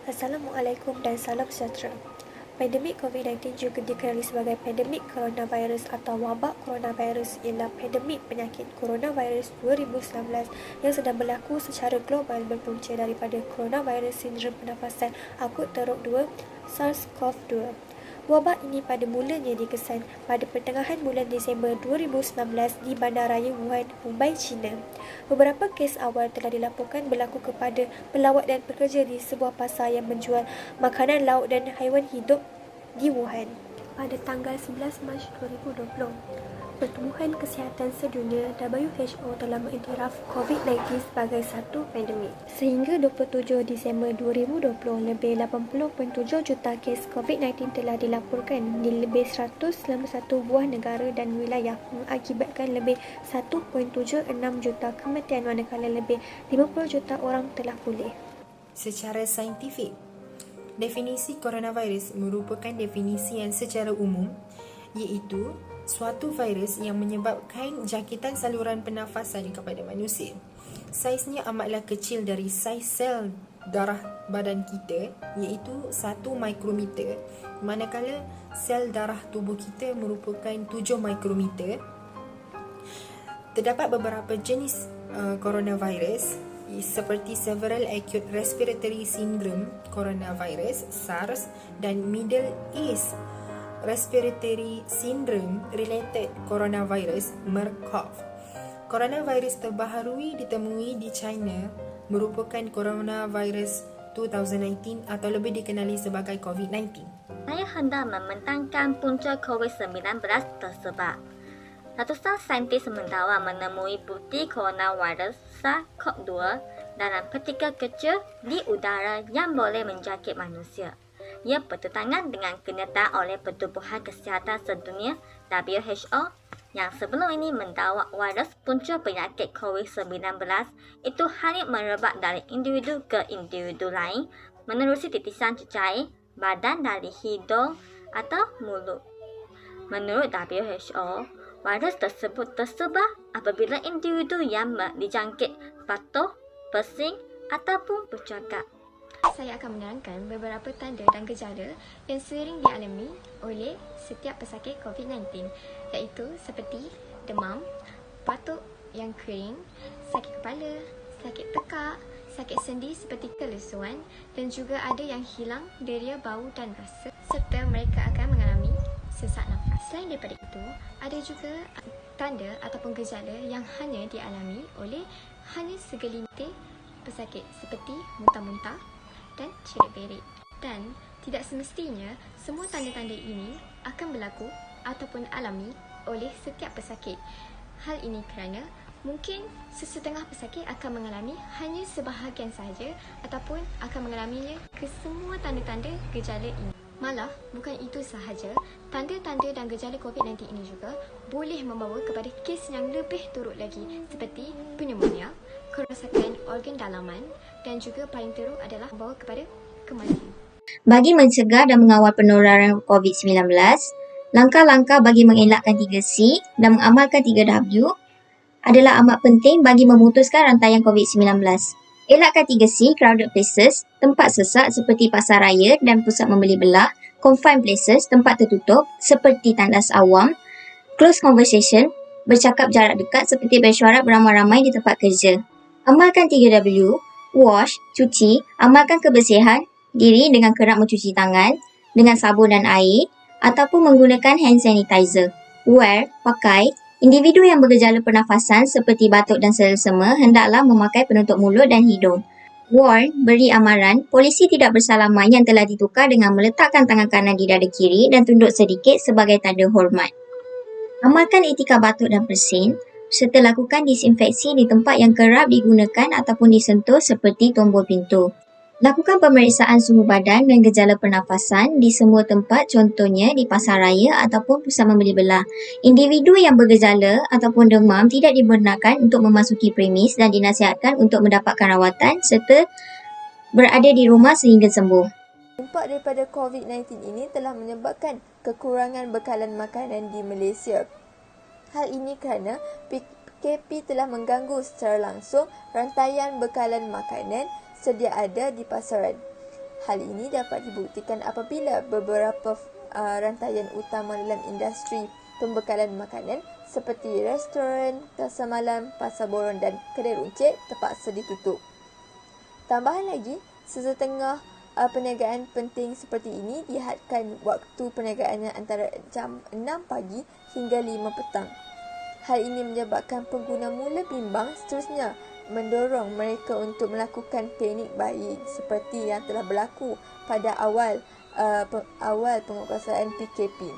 Assalamualaikum dan salam sejahtera. Pandemik COVID-19 juga dikenali sebagai pandemik coronavirus atau wabak coronavirus ialah pandemik penyakit coronavirus 2019 yang sedang berlaku secara global berpunca daripada coronavirus sindrom pernafasan akut teruk 2 SARS-CoV-2. Wabak ini pada mulanya dikesan pada pertengahan bulan Disember 2019 di Bandaraya Wuhan, Mumbai, China. Beberapa kes awal telah dilaporkan berlaku kepada pelawat dan pekerja di sebuah pasar yang menjual makanan laut dan haiwan hidup di Wuhan. Pada tanggal 11 Mac 2020, Pertubuhan Kesihatan Sedunia WHO telah mengiktiraf COVID-19 sebagai satu pandemik. Sehingga 27 Disember 2020, lebih 80.7 juta kes COVID-19 telah dilaporkan di lebih 191 buah negara dan wilayah, mengakibatkan lebih 1.76 juta kematian manakala lebih 50 juta orang telah pulih. Secara saintifik, definisi coronavirus merupakan definisi yang secara umum, iaitu suatu virus yang menyebabkan jangkitan saluran pernafasan kepada manusia. Saiznya amatlah kecil dari saiz sel darah badan kita, iaitu 1 mikrometer, manakala sel darah tubuh kita merupakan 7 mikrometer. Terdapat beberapa jenis coronavirus seperti Several Acute Respiratory Syndrome Coronavirus SARS dan Middle East Respiratory Syndrome Related Coronavirus MERS-CoV. Coronavirus terbaharui ditemui di China merupakan coronavirus 2019 atau lebih dikenali sebagai COVID-19. Saya hendak membentangkan punca COVID-19 tersebut. Ratusan saintis mendakwa menemui bukti coronavirus SARS-CoV-2 dalam petikel kecil di udara yang boleh menjangkit manusia. Ia bertentangan dengan kenyataan oleh Pertubuhan Kesihatan Sedunia WHO yang sebelum ini mendakwa virus punca penyakit COVID-19 itu hanya merebak dari individu ke individu lain menerusi titisan cecair badan dari hidung atau mulut. Menurut WHO, virus tersebut tersebar apabila individu yang dijangkit batuk, bersin ataupun bercakap. Saya akan menerangkan beberapa tanda dan gejala yang sering dialami oleh setiap pesakit COVID-19, iaitu seperti demam, batuk yang kering, sakit kepala, sakit tekak, sakit sendi seperti kelesuan dan juga ada yang hilang deria bau dan rasa, serta mereka akan mengalami sesak nafas. Selain daripada itu, ada juga tanda ataupun gejala yang hanya dialami oleh hanya segelintir pesakit seperti muntah-muntah dan cerit-berit. Dan tidak semestinya semua tanda-tanda ini akan berlaku ataupun alami oleh setiap pesakit. Hal ini kerana mungkin sesetengah pesakit akan mengalami hanya sebahagian sahaja ataupun akan mengalaminya kesemua tanda-tanda gejala ini. Malah, bukan itu sahaja, tanda-tanda dan gejala COVID-19 ini juga boleh membawa kepada kes yang lebih teruk lagi seperti pneumonia, kerosakan organ dalaman dan juga paling teruk adalah membawa kepada kematian. Bagi mencegah dan mengawal penularan COVID-19, langkah-langkah bagi mengelakkan 3C dan mengamalkan 3W adalah amat penting bagi memutuskan rantaian COVID-19. Elakkan 3C, crowded places, tempat sesak seperti pasar raya dan pusat membeli belah, confined places, tempat tertutup seperti tandas awam, close conversation, bercakap jarak dekat seperti bersyarat beramai-ramai di tempat kerja. Amalkan 3W, wash, cuci, amalkan kebersihan diri dengan kerap mencuci tangan dengan sabun dan air ataupun menggunakan hand sanitizer. Wear, pakai, individu yang bergejala pernafasan seperti batuk dan selesema hendaklah memakai penutup mulut dan hidung. Warn, beri amaran, polisi tidak bersalaman yang telah ditukar dengan meletakkan tangan kanan di dada kiri dan tunduk sedikit sebagai tanda hormat. Amalkan etika batuk dan bersin, serta lakukan disinfeksi di tempat yang kerap digunakan ataupun disentuh seperti tombol pintu. Lakukan pemeriksaan suhu badan dan gejala pernafasan di semua tempat, contohnya di pasar raya ataupun pusat membeli belah. Individu yang bergejala ataupun demam tidak dibenarkan untuk memasuki premis dan dinasihatkan untuk mendapatkan rawatan serta berada di rumah sehingga sembuh. Dampak daripada COVID-19 ini telah menyebabkan kekurangan bekalan makanan di Malaysia. Hal ini kerana PKP telah mengganggu secara langsung rantaian bekalan makanan sedia ada di pasaran. Hal ini dapat dibuktikan apabila beberapa rantaian utama dalam industri pembekalan makanan seperti restoran, kasar malam, pasar borong dan kedai runcit terpaksa ditutup. Tambahan lagi, sesetengah perniagaan penting seperti ini dihadkan waktu perniagaannya antara jam 6 pagi hingga 5 petang. Hal ini menyebabkan pengguna mula bimbang, seterusnya mendorong mereka untuk melakukan panik buying seperti yang telah berlaku pada awal penguasaan PKP.